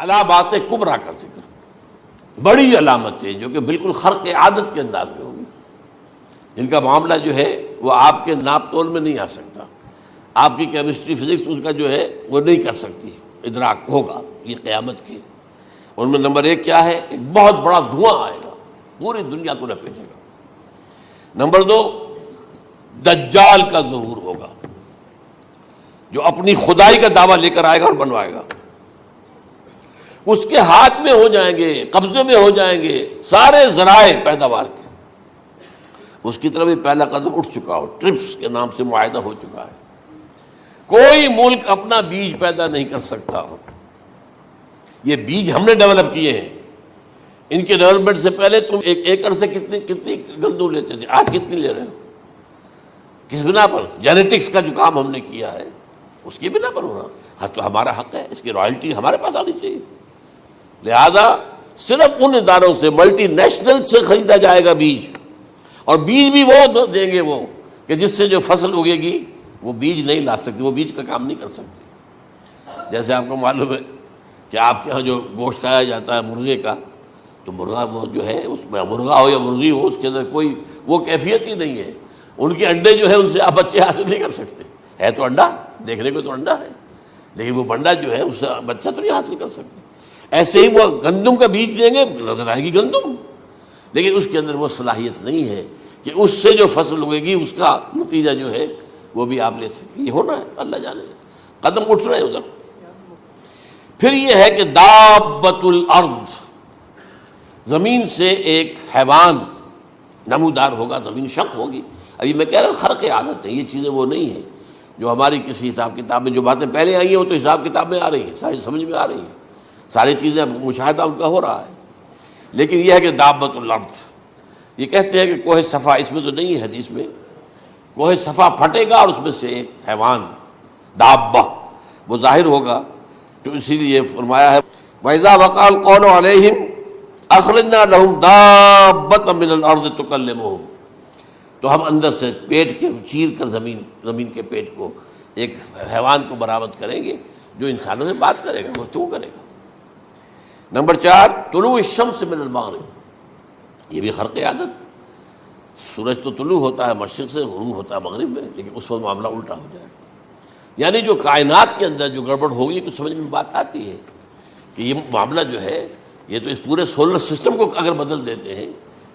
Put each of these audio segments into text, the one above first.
علامات کبریٰ کا ذکر، بڑی علامتیں جو کہ بالکل خرق عادت کے انداز میں ہوگی، جن کا معاملہ جو ہے وہ آپ کے ناپ تول میں نہیں آ سکتا، آپ کی کیمسٹری فزکس اس کا جو ہے وہ نہیں کر سکتی، ادراک ہوگا یہ قیامت کی۔ ان میں نمبر ایک کیا ہے؟ ایک بہت بڑا دھواں آئے گا، پوری دنیا کو لپیٹے گا۔ نمبر دو، دجال کا ظہور ہوگا، جو اپنی خدائی کا دعویٰ لے کر آئے گا اور بنوائے گا۔ اس کے ہاتھ میں ہو جائیں گے، قبضے میں ہو جائیں گے سارے ذرائع پیداوار کے۔ اس کی طرف بھی پہلا قدم اٹھ چکا ہو، ٹرپس کے نام سے معاہدہ ہو چکا ہے۔ کوئی ملک اپنا بیج پیدا نہیں کر سکتا ہو، یہ بیج ہم نے ڈیولپ کیے ہیں۔ ان کے ڈیولپمنٹ سے پہلے تم ایک ایکڑ سے کتنی گندم لیتے تھے، آج کتنی لے رہے ہو؟ کس بنا پر؟ جینیٹکس کا جو کام ہم نے کیا ہے اس کی بنا پر ہو رہا۔ ہاں تو ہمارا حق ہے، اس کی رائلٹی ہمارے پاس آنی چاہیے۔ لہذا صرف ان اداروں سے، ملٹی نیشنل سے خریدا جائے گا بیج، اور بیج بھی وہ دیں گے وہ کہ جس سے جو فصل اگے گی وہ بیج نہیں لا سکتی، وہ بیج کا کام نہیں کر سکتی۔ جیسے آپ کو معلوم ہے کہ آپ کے ہاں جو گوشت کھایا جاتا ہے مرغے کا، تو مرغا وہ جو ہے اس میں مرغا ہو یا مرغی ہو، اس کے اندر کوئی وہ کیفیت ہی نہیں ہے۔ ان کے انڈے جو ہے ان سے آپ بچے حاصل نہیں کر سکتے، ہے تو انڈا، دیکھنے کو تو انڈا ہے، لیکن وہ بنڈا جو ہے اس سے بچہ تو نہیں حاصل کر سکتے۔ ایسے ہی وہ گندم کا بیج دیں گے، نظر آئے گی گندم، لیکن اس کے اندر وہ صلاحیت نہیں ہے کہ اس سے جو فصل اگے گی اس کا نتیجہ جو ہے وہ بھی آپ لے سکیں۔ یہ ہونا ہے، اللہ جانے، قدم اٹھ رہے ہیں ادھر۔ پھر یہ ہے کہ دابۃ الارض، زمین سے ایک حیوان نمودار ہوگا، زمین شق ہوگی۔ ابھی میں کہہ رہا ہوں خرق عادت ہے، یہ چیزیں وہ نہیں ہیں جو ہماری کسی حساب کتاب میں جو باتیں پہلے آئی ہیں وہ تو حساب کتاب میں آ رہی ہیں، ساری سمجھ میں آ رہی ہیں، ساری چیزیں مشاہدہ ان کا ہو رہا ہے۔ لیکن یہ ہے کہ دابۃ الارض، یہ کہتے ہیں کہ کوہ صفا، اس میں تو نہیں ہے حدیث میں، کوہ صفا پھٹے گا اور اس میں سے ایک حیوان دابہ وہ ظاہر ہوگا، تو اسی لیے فرمایا ہے وَإِذَا وَقَعَ الْقَوْلُ عَلَيْهِمْ أَخْرَجْنَا لَهُمْ دَابَّةً مِّنَ الْأَرْضِ تُكَلِّمُهُمْ، تو ہم اندر سے پیٹ کے چیر کر زمین کے پیٹ کو ایک حیوان کو برآمد کریں گے جو انسانوں سے بات کرے گا، گفتگو کرے گا۔ نمبر 4، طلوع الشمس من المغرب، یہ بھی خرق عادت، سورج تو طلوع ہوتا ہے مشرق سے، غروب ہوتا ہے مغرب میں، لیکن اس وقت معاملہ الٹا ہو جائے، یعنی جو کائنات کے اندر جو گڑبڑ ہوگی کچھ سمجھ میں بات آتی ہے کہ یہ معاملہ جو ہے یہ تو اس پورے سولر سسٹم کو اگر بدل دیتے ہیں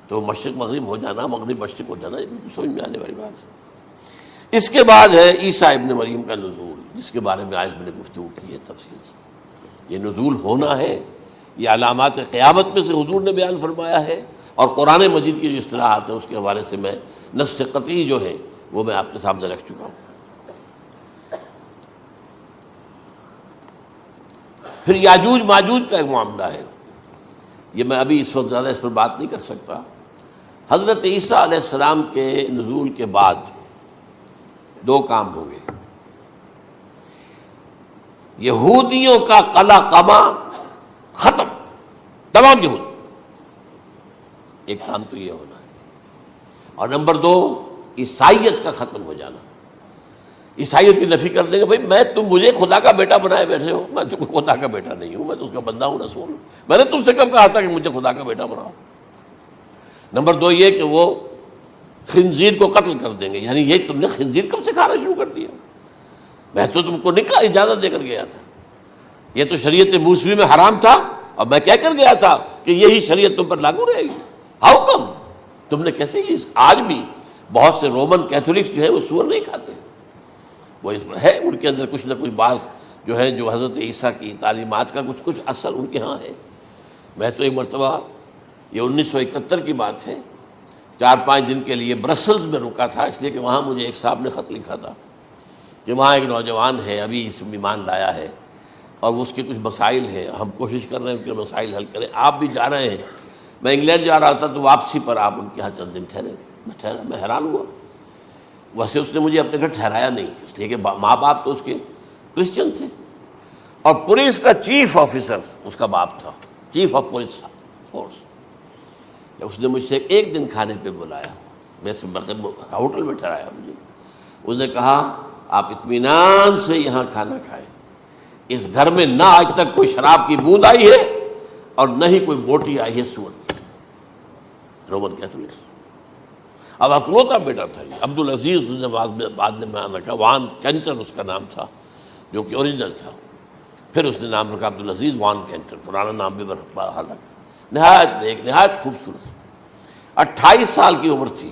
تو مشرق مغرب ہو جانا، مغرب مشرق ہو جانا، یہ بالکل سمجھ میں آنے والی بات ہے۔ اس کے بعد ہے عیسیٰ ابن مریم کا نزول، جس کے بارے میں آج میں نے گفتگو کی ہے تفصیل سے۔ یہ نزول ہونا ہے، یہ علامات قیامت میں سے حضور نے بیان فرمایا ہے، اور قرآن مجید کی جو اصطلاحات ہیں اس کے حوالے سے میں نص قطعی جو ہے وہ میں آپ کے سامنے رکھ چکا ہوں۔ پھر یاجوج ماجوج کا ایک معاملہ ہے، یہ میں ابھی اس وقت زیادہ اس پر بات نہیں کر سکتا۔ حضرت عیسیٰ علیہ السلام کے نزول کے بعد 2 کام ہوں گے، یہودیوں کا قلع قمع ختم، تمام یہود، ایک کام تو یہ ہونا ہے، اور نمبر 2 عیسائیت کا ختم ہو جانا۔ عیسائیت کی نفی کر دیں گے، بھائی میں تم مجھے خدا کا بیٹا بنائے بیٹھے ہو، میں تم خدا کا بیٹا نہیں ہوں، میں تو اس کا بندہ ہوں، رسول ہوں، میں نے تم سے کب کہا تھا کہ مجھے خدا کا بیٹا بناؤ۔ نمبر 2 یہ کہ وہ خنزیر کو قتل کر دیں گے، یعنی یہ تم نے خنزیر کب سے کھانا شروع کر دیا؟ میں تو تم کو نکاح اجازت دے کر گیا تھا، یہ تو شریعت موسوی میں حرام تھا، اور میں کہہ کر گیا تھا کہ یہی شریعت تم پر لاگو رہے گی، ہاؤ کم تم نے کیسے یہ؟ آج بھی بہت سے رومن کیتھولکس جو ہے وہ سور نہیں کھاتے، وہ اس میں ہے ان کے اندر کچھ نہ کچھ بات جو ہے جو حضرت عیسیٰ کی تعلیمات کا کچھ اثر ان کے ہاں ہے۔ میں تو ایک مرتبہ، یہ 1971 کی بات ہے، 4-5 دن کے لیے برسلز میں رکا تھا، اس لیے کہ وہاں مجھے ایک صاحب نے خط لکھا تھا کہ وہاں ایک نوجوان ہے، ابھی اس ایمان لایا ہے، اور اس کے کچھ مسائل ہیں، ہم کوشش کر رہے ہیں ان کے مسائل حل کریں، آپ بھی جا رہے ہیں۔ میں انگلینڈ جا رہا تھا تو واپسی پر آپ ان کے یہاں چند دن ٹھہرے، میں حیران ہوا، ویسے اس نے مجھے اپنے گھر ٹھہرایا نہیں، اس لیے کہ ماں باپ تو اس کے کرسچن تھے، اور پولیس کا چیف آفیسر اس کا باپ تھا، چیف آف پولیس فورس۔ اس نے مجھ سے 1 دن کھانے پہ بلایا، میں ہوٹل میں ٹھہرایا مجھے، اس نے کہا آپ اطمینان سے یہاں کھانا کھائیں، اس گھر میں نہ آج تک کوئی شراب کی بوند آئی ہے اور نہ ہی کوئی بوٹی آئی ہے سور کی. Roman Catholics. اب اکلوتا بیٹا تھا یہ عبدالعزیز نے بعد میں نام رکھا، وان کینٹر اس کا نام تھا جو کہ اوریجنل تھا. پھر اس نے نام رکھا عبدالعزیز وان کینٹر، پرانا نام بھی بحال رکھا. نہایت ایک نہایت خوبصورت. 28 سال کی عمر تھی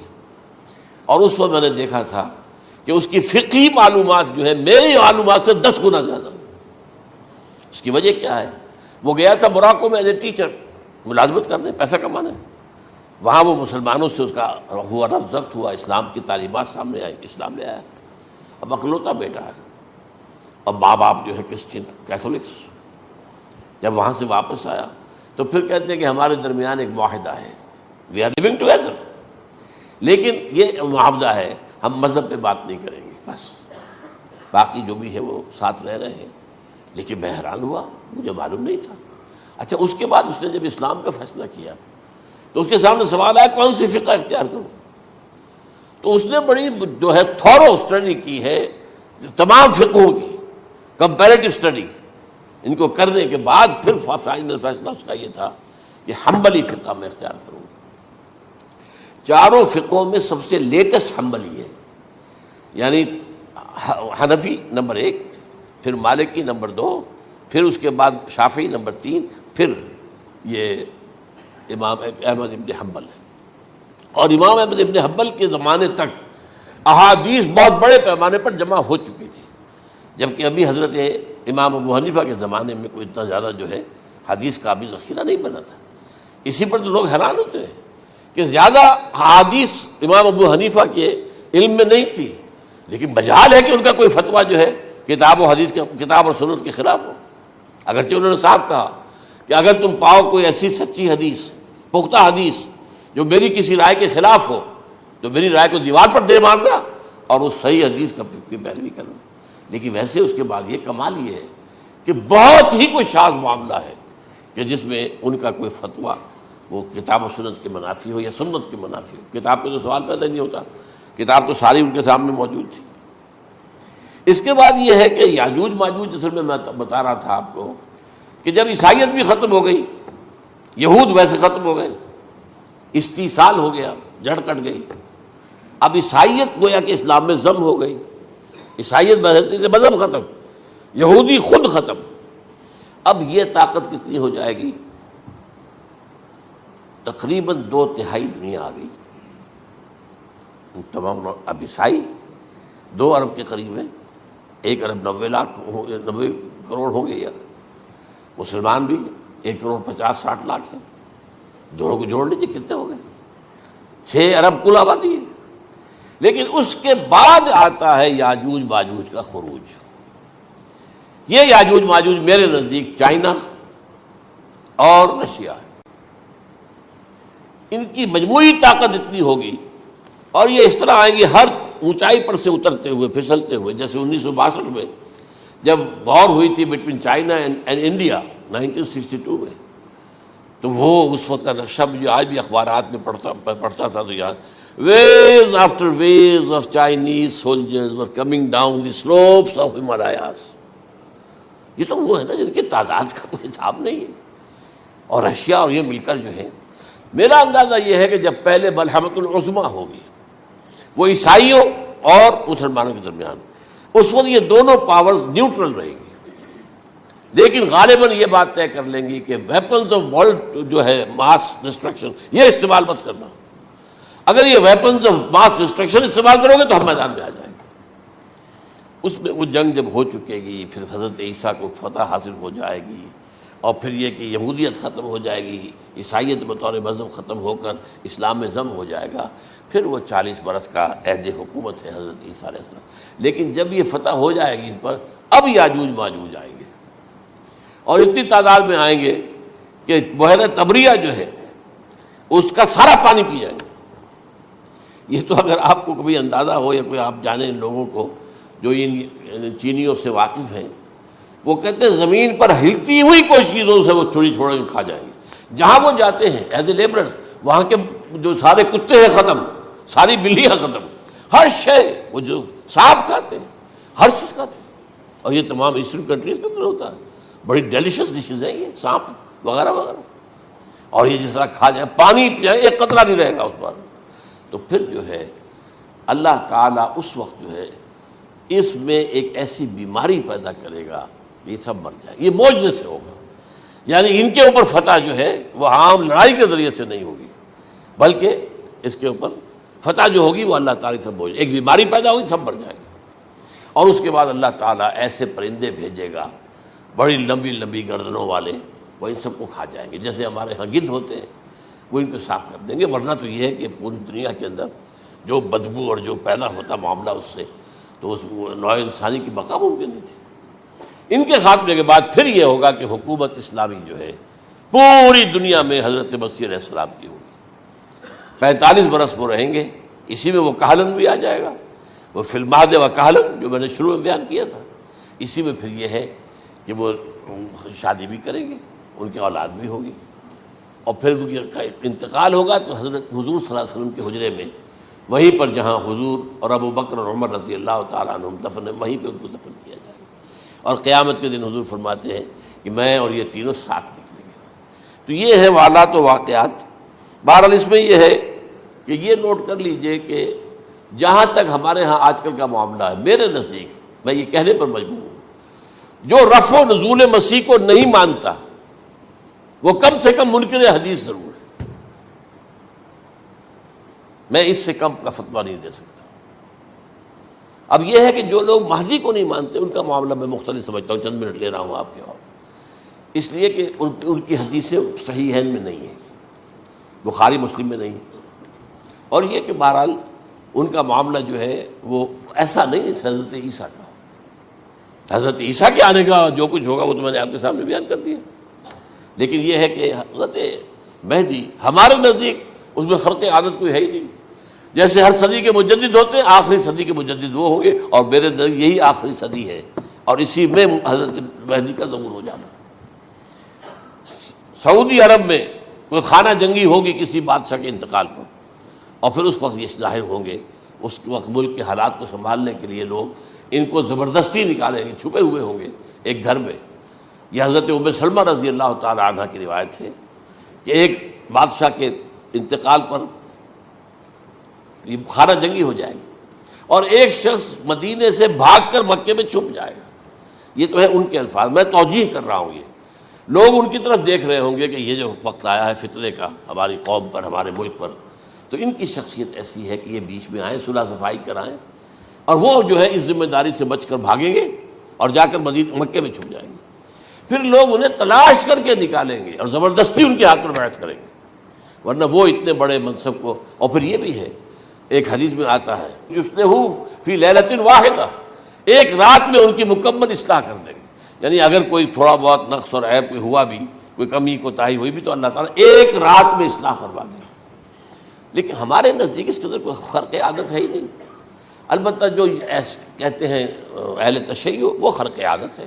اور اس وقت میں نے دیکھا تھا کہ اس کی فقہی معلومات جو ہے میری معلومات سے 10 گنا زیادہ. اس کی وجہ کیا ہے؟ وہ گیا تھا موراکو میں ایز اے ٹیچر ملازمت کرنے، پیسہ کمانے. وہاں وہ مسلمانوں سے اس کا ہوا رفع ضبط ہوا، اسلام کی تعلیمات سامنے آئی، اسلام لے آیا. اب اکلوتا بیٹا ہے اور ماں باپ جو ہے کرسچن کیتھولکس. جب وہاں سے واپس آیا تو پھر کہتے ہیں کہ ہمارے درمیان ایک معاہدہ ہے، وی آر لیونگ ٹوگیدر، لیکن یہ معاہدہ ہے ہم مذہب پہ بات نہیں کریں گے، بس باقی جو بھی ہے وہ ساتھ رہ رہے ہیں. لیکن میں حیران ہوا، مجھے معلوم نہیں تھا. اچھا اس کے بعد اس نے جب اسلام کا فیصلہ کیا تو اس کے سامنے سوال آیا کون سی فقہ اختیار کروں. تو اس نے بڑی جو ہے تھورو اسٹڈی کی ہے تمام فقہوں کی، کمپیریٹو اسٹڈی. ان کو کرنے کے بعد پھر فائنل فیصلہ اس کا یہ تھا کہ حنبلی فقہ میں اختیار کروں. چاروں فقہوں میں سب سے لیٹسٹ حنبلی ہے، یعنی حنفی نمبر 1، پھر مالکی نمبر 2، پھر اس کے بعد شافعی نمبر 3، پھر یہ امام احمد ابن حنبل ہے. اور امام احمد ابن حنبل کے زمانے تک احادیث بہت بڑے پیمانے پر جمع ہو چکی تھی، جبکہ ابھی حضرت امام ابو حنیفہ کے زمانے میں کوئی اتنا زیادہ جو ہے حدیث کا بھی ذخیرہ نہیں بنا تھا. اسی پر تو لوگ حیران ہوتے ہیں کہ زیادہ حدیث امام ابو حنیفہ کے علم میں نہیں تھی، لیکن بجال ہے کہ ان کا کوئی فتویٰ جو ہے کتاب و حدیث کے کتاب اور سنت کے خلاف ہو. اگرچہ انہوں نے صاف کہا کہ اگر تم پاؤ کوئی ایسی سچی حدیث، پختہ حدیث جو میری کسی رائے کے خلاف ہو تو میری رائے کو دیوار پر دے مارنا اور اس صحیح حدیث کی پیروی کرنا. لیکن ویسے اس کے بعد یہ کمال یہ ہے کہ بہت ہی کوئی شاذ معاملہ ہے کہ جس میں ان کا کوئی فتویٰ وہ کتاب و سنت کے منافی ہو یا سنت کے منافی ہو. کتاب پہ تو سوال پیدا نہیں ہوتا، کتاب تو ساری ان کے سامنے موجود تھی. اس کے بعد یہ ہے کہ یاجوج ماجوج اصل میں بتا رہا تھا آپ کو کہ جب عیسائیت بھی ختم ہو گئی، یہود ویسے ختم ہو گئے، استیصال ہو گیا، جڑ کٹ گئی. اب عیسائیت گویا کہ اسلام میں ضم ہو گئی. عیسائیت مذہب ختم، یہودی خود ختم. اب یہ طاقت کتنی ہو جائے گی؟ تقریباً 2/3 دنیا آ گئی. تمام اب عیسائی 2 ارب کے قریب ہیں، 1 ارب 90 کروڑ ہوں گے، یا مسلمان بھی 1 کروڑ 50-60 لاکھ ہیں. دونوں کو جوڑ لیجیے کتنے ہو گئے؟ 6 ارب کل آبادی ہے. لیکن اس کے بعد آتا ہے یاجوج ماجوج کا خروج. یہ یاجوج ماجوج میرے نزدیک چائنا اور رشیا ہے. ان کی مجموعی طاقت اتنی ہوگی اور یہ اس طرح آئیں گے ہر اونچائی پر سے اترتے ہوئے، پھسلتے ہوئے. جیسے 1962 میں جب وار ہوئی تھی بٹوین چائنا اینڈ انڈیا 1962 میں، تو وہ اس وقت کا نقشہ جو آج بھی اخبارات میں پڑھتا تھا تو یاد waves after waves of Chinese soldiers were coming down the slopes of Himalayas. یہ تو وہ ہے نا جن کی تعداد کا کوئی حساب نہیں ہے. اور رشیا اور یہ مل کر جو ہے، میرا اندازہ یہ ہے کہ جب پہلے ملحمۃ العظمیٰ ہوگی وہ عیسائیوں اور مسلمانوں کے درمیان، اس وقت یہ دونوں پاورز نیوٹرل رہیں گی. لیکن غالباً یہ بات طے کر لیں گی کہ ویپنز آف ورلڈ جو ہے ماس ڈسٹرکشن یہ استعمال مت کرنا. اگر یہ ویپنز آف ماس ڈسٹرکشن استعمال کرو گے تو ہم میدان میں آ جائیں گے. اس میں وہ جنگ جب ہو چکے گی، پھر حضرت عیسیٰ کو فتح حاصل ہو جائے گی، اور پھر یہ کہ یہودیت ختم ہو جائے گی، عیسائیت بطور مذہب ختم ہو کر اسلام میں ضم ہو جائے گا. پھر وہ 40 برس کا عہد حکومت ہے حضرت عیسیٰ علیہ السلام. لیکن جب یہ فتح ہو جائے گی ان پر، اب یاجوج ماجوج آئیں گے اور اتنی تعداد میں آئیں گے کہ بحیرہ طبریہ جو ہے اس کا سارا پانی پی جائیں گے. یہ تو اگر آپ کو کبھی اندازہ ہو یا کوئی آپ جانیں ان لوگوں کو جو ان چینیوں سے واقف ہیں، وہ کہتے ہیں زمین پر ہلتی ہوئی کوئی چیزوں سے وہ چھوڑی چھوڑ کے کھا جائیں گے. جہاں وہ جاتے ہیں ایز اے لیبرر، وہاں کے جو سارے کتے ہیں ختم، ساری بلیاں ختم، ہر شے، وہ جو سانپ کھاتے ہیں، ہر چیز کھاتے ہیں. اور یہ تمام ایسٹرن کنٹریز کے اندر ہوتا ہے. بڑی ڈیلیشیس ڈشز ہیں یہ، سانپ وغیرہ وغیرہ، اور یہ جس طرح کھا جائے، پانی پی ایک قطرہ نہیں رہے گا اس پر. تو پھر جو ہے اللہ تعالیٰ اس وقت جو ہے اس میں ایک ایسی بیماری پیدا کرے گا کہ یہ سب مر جائے. یہ معجزے سے ہوگا، یعنی ان کے اوپر فتح جو ہے وہ عام لڑائی کے ذریعے سے نہیں ہوگی، بلکہ اس کے اوپر فتح جو ہوگی وہ اللہ تعالیٰ سے معجزہ. ایک بیماری پیدا ہوگی، سب مر جائیں گے. اور اس کے بعد اللہ تعالیٰ ایسے پرندے بھیجے گا بڑی لمبی لمبی گردنوں والے، وہ ان سب کو کھا جائیں گے. جیسے ہمارے ہاں گدھ ہوتے ہیں وہ ان کو صاف کر دیں گے. ورنہ تو یہ ہے کہ پوری دنیا کے اندر جو بدبو اور جو پیدا ہوتا معاملہ اس سے، تو اس نوع انسانی کی بقا ممکن نہیں تھی. ان کے خاتمے کے بعد پھر یہ ہوگا کہ حکومت اسلامی جو ہے پوری دنیا میں حضرت مسیح علیہ السلام کی ہوگی. 45 برس وہ رہیں گے. اسی میں وہ کہلن بھی آ جائے گا، وہ فی المہد و کہلن جو میں نے شروع میں بیان کیا تھا. اسی میں پھر یہ ہے کہ وہ شادی بھی کریں گے، ان کی اولاد بھی ہوگی، اور پھر ان کا انتقال ہوگا تو حضرت حضور صلی اللہ علیہ وسلم کے حجرے میں، وہیں پر جہاں حضور اور ابو بکر اور عمر رضی اللہ تعالیٰ عنہم دفن ہیں، وہیں پہ ان کو دفن کیا جائے گا. اور قیامت کے دن حضور فرماتے ہیں کہ میں اور یہ تینوں ساتھ نکلیں گے. تو یہ ہے حالات و واقعات. بہرحال اس میں یہ ہے کہ یہ نوٹ کر لیجئے کہ جہاں تک ہمارے ہاں آج کل کا معاملہ ہے، میرے نزدیک میں یہ کہنے پر مجبور ہوں، جو رفع و نزول مسیح کو نہیں مانتا وہ کم سے کم منکر حدیث ضرور ہے. میں اس سے کم کا فتویٰ نہیں دے سکتا. اب یہ ہے کہ جو لوگ مہدی کو نہیں مانتے ان کا معاملہ میں مختلف سمجھتا ہوں. چند منٹ لے رہا ہوں آپ کے، اور اس لیے کہ ان کی حدیثیں صحیحین میں نہیں ہیں، بخاری مسلم میں نہیں. اور یہ کہ بہرحال ان کا معاملہ جو ہے وہ ایسا نہیں ہے حضرت عیسیٰ کا. حضرت عیسیٰ کے آنے کا جو کچھ ہوگا وہ تو میں نے آپ کے سامنے بیان کر دیا. لیکن یہ ہے کہ حضرت مہدی ہمارے نزدیک اس میں خرق عادت کوئی ہے ہی نہیں. جیسے ہر صدی کے مجدد ہوتے ہیں، آخری صدی کے مجدد وہ ہوں گے، اور میرے نزدیک یہی آخری صدی ہے، اور اسی میں حضرت مہدی کا ظہور ہو جانا. سعودی عرب میں کوئی خانہ جنگی ہوگی کسی بادشاہ کے انتقال پر، اور پھر اس وقت یہ ظاہر ہوں گے. اس وقت ملک کے حالات کو سنبھالنے کے لیے لوگ ان کو زبردستی نکالیں گے، چھپے ہوئے ہوں گے ایک گھر میں. یہ حضرت ام سلمہ رضی اللہ تعالی عنہ کی روایت ہے کہ ایک بادشاہ کے انتقال پر یہ خانہ جنگی ہو جائے گی، اور ایک شخص مدینے سے بھاگ کر مکے میں چھپ جائے گا. یہ تو ہے ان کے الفاظ، میں توجیہ کر رہا ہوں. یہ لوگ ان کی طرف دیکھ رہے ہوں گے کہ یہ جو وقت آیا ہے فتنے کا ہماری قوم پر، ہمارے ملک پر، تو ان کی شخصیت ایسی ہے کہ یہ بیچ میں آئیں، صلح صفائی کرائیں، اور وہ جو ہے اس ذمہ داری سے بچ کر بھاگیں گے اور جا کر مکے میں چھپ جائیں گے. پھر لوگ انہیں تلاش کر کے نکالیں گے اور زبردستی ان کے ہاتھ پر بیعت کریں گے، ورنہ وہ اتنے بڑے منصب کو. اور پھر یہ بھی ہے، ایک حدیث میں آتا ہے یصلحو فی لیلۃ واحدہ، ایک رات میں ان کی مکمل اصلاح کر دیں گے. یعنی اگر کوئی تھوڑا بہت نقص اور عیب کوئی ہوا بھی، کوئی کمی کوتاہی ہوئی بھی، تو اللہ تعالیٰ ایک رات میں اصلاح کروا دیں گے. لیکن ہمارے نزدیک اس قدر کوئی خرق عادت ہے ہی نہیں. البتہ جو کہتے ہیں اہل تشیع، وہ خرق عادت ہے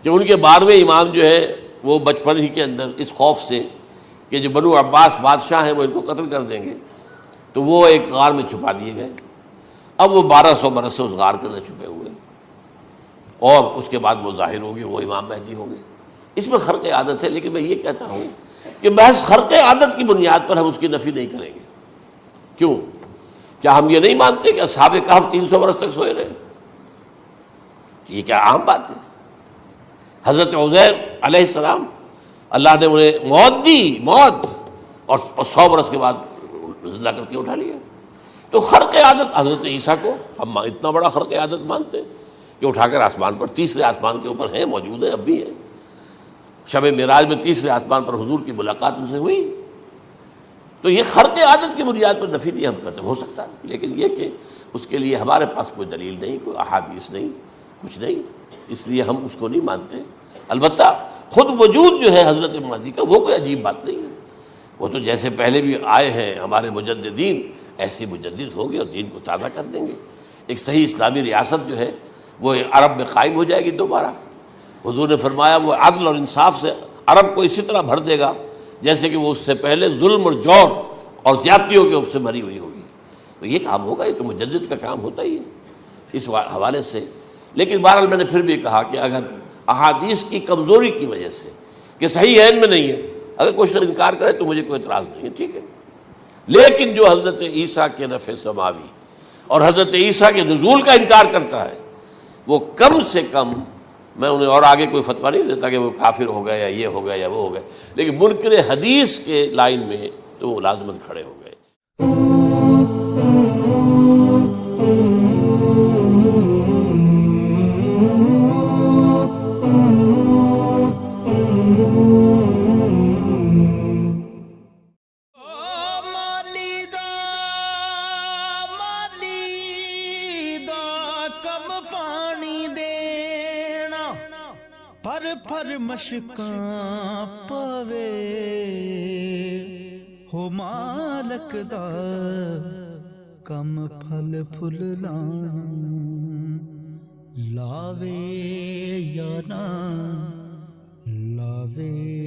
کہ ان کے 12ویں امام جو ہے وہ بچپن ہی کے اندر اس خوف سے کہ جو بنو عباس بادشاہ ہیں وہ ان کو قتل کر دیں گے، تو وہ ایک غار میں چھپا دیے گئے. اب وہ 1200 برس سے اس غار کے اندر چھپے ہوئے، اور اس کے بعد وہ ظاہر ہوں گے، وہ امام مہدی ہوں گے. اس میں خرق عادت ہے. لیکن میں یہ کہتا ہوں کہ محض خرق عادت کی بنیاد پر ہم اس کی نفی نہیں کریں گے. کیوں؟ کیا ہم یہ نہیں مانتے کہ اصحاب کہف 300 برس تک سوئے رہے؟ یہ کیا عام بات ہے؟ حضرت عزیر علیہ السلام اللہ نے انہیں موت دی، موت، اور 100 برس کے بعد زندہ کر کے اٹھا لیا. تو خرق عادت حضرت عیسیٰ کو ہم اتنا بڑا خرق عادت مانتے ہیں کہ اٹھا کر آسمان پر، تیسرے آسمان کے اوپر ہیں، موجود ہیں، اب بھی ہیں. شب معراج میں تیسرے آسمان پر حضور کی ملاقات ان سے ہوئی. تو یہ خرق عادت کی بنیاد پر نفی نہیں ہم کرتے. ہو سکتا ہے، لیکن یہ کہ اس کے لیے ہمارے پاس کوئی دلیل نہیں، کوئی احادیث نہیں، کچھ نہیں، اس لیے ہم اس کو نہیں مانتے. البتہ خود وجود جو ہے حضرت مہدی کا وہ کوئی عجیب بات نہیں ہے. وہ تو جیسے پہلے بھی آئے ہیں ہمارے مجددین، ایسے مجدد ہوں گے اور دین کو تازہ کر دیں گے. ایک صحیح اسلامی ریاست جو ہے وہ عرب میں قائم ہو جائے گی دوبارہ. حضور نے فرمایا وہ عدل اور انصاف سے عرب کو اسی طرح بھر دے گا جیسے کہ وہ اس سے پہلے ظلم اور جور اور زیادتیوں کے سے بھری ہوئی ہوگی. تو یہ کام ہوگا، یہ تو مجدد کا کام ہوتا ہی ہے اس حوالے سے. لیکن بہرحال میں نے پھر بھی کہا کہ اگر احادیث کی کمزوری کی وجہ سے کہ صحیح عین میں نہیں ہے، اگر کوئی شخص انکار کرے تو مجھے کوئی اعتراض نہیں ہے، ٹھیک ہے، لیکن جو حضرت عیسیٰ کے رفع سماوی اور حضرت عیسیٰ کے نزول کا انکار کرتا ہے وہ کم سے کم، میں انہیں اور آگے کوئی فتویٰ نہیں دیتا کہ وہ کافر ہو گئے یا یہ ہو گئے یا وہ ہو گئے، لیکن منکر حدیث کے لائن میں تو وہ لازماً کھڑے ہو گئے۔ پر مشکاں پاوے ہو مالک دا کم پھل پھل لاوے یا نہ لاوے۔